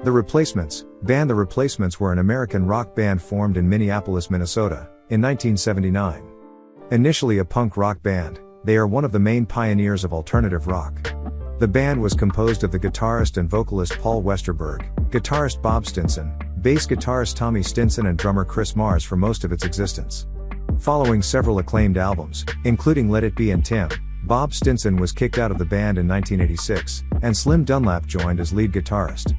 The Replacements. The Replacements were an American rock band formed in Minneapolis, Minnesota, in 1979. Initially a punk rock band, they are one of the main pioneers of alternative rock. The band was composed of the guitarist and vocalist Paul Westerberg, guitarist Bob Stinson, bass guitarist Tommy Stinson and drummer Chris Mars for most of its existence. Following several acclaimed albums, including Let It Be and Tim, Bob Stinson was kicked out of the band in 1986, and Slim Dunlap joined as lead guitarist.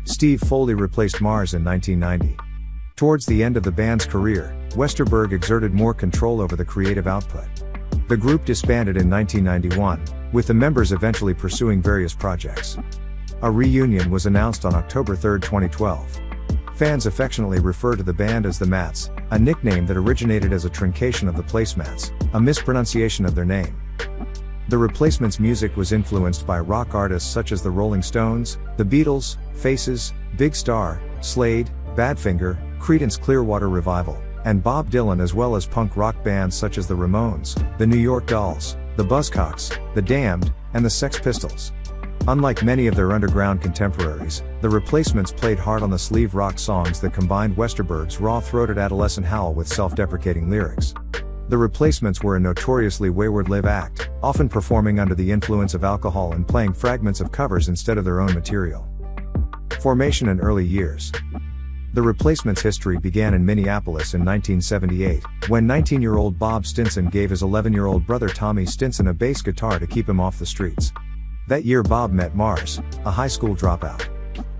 Steve Foley replaced Mars in 1990. Towards the end of the band's career, Westerberg exerted more control over the creative output. The group disbanded in 1991, with the members eventually pursuing various projects. A reunion was announced on October 3, 2012. Fans affectionately refer to the band as the Mats, a nickname that originated as a truncation of the placemats, a mispronunciation of their name. The Replacements' music was influenced by rock artists such as the Rolling Stones, the Beatles, Faces, Big Star, Slade, Badfinger, Creedence Clearwater Revival, and Bob Dylan, as well as punk rock bands such as the Ramones, the New York Dolls, the Buzzcocks, the Damned, and the Sex Pistols. Unlike many of their underground contemporaries, the Replacements played hard-on-the-sleeve rock songs that combined Westerberg's raw-throated adolescent howl with self-deprecating lyrics. The Replacements were a notoriously wayward live act, often performing under the influence of alcohol and playing fragments of covers instead of their own material. Formation and early years. The Replacements' history began in Minneapolis in 1978, when 19-year-old Bob Stinson gave his 11-year-old brother Tommy Stinson a bass guitar to keep him off the streets. That year Bob met Mars, a high school dropout.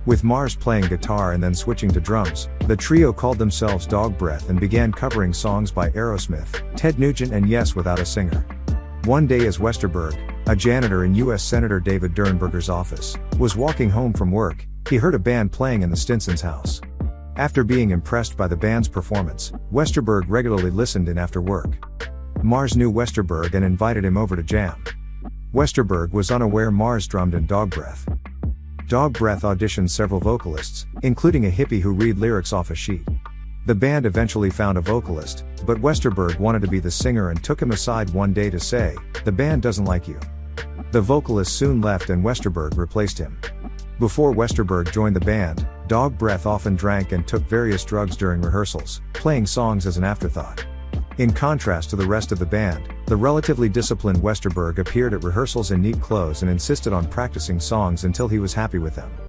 With Mars playing guitar and then switching to drums, the trio called themselves Dog Breath and began covering songs by Aerosmith, Ted Nugent and Yes without a singer. One day as Westerberg, a janitor in U.S. Senator David Dernberger's office, was walking home from work, he heard a band playing in the Stinsons' house. After being impressed by the band's performance, Westerberg regularly listened in after work. Mars knew Westerberg and invited him over to jam. Westerberg was unaware Mars drummed in Dog Breath. Dog Breath auditioned several vocalists, including a hippie who read lyrics off a sheet. The band eventually found a vocalist, but Westerberg wanted to be the singer and took him aside one day to say, "The band doesn't like you." The vocalist soon left and Westerberg replaced him. Before Westerberg joined the band, Dog Breath often drank and took various drugs during rehearsals, playing songs as an afterthought. In contrast to the rest of the band, the relatively disciplined Westerberg appeared at rehearsals in neat clothes and insisted on practicing songs until he was happy with them.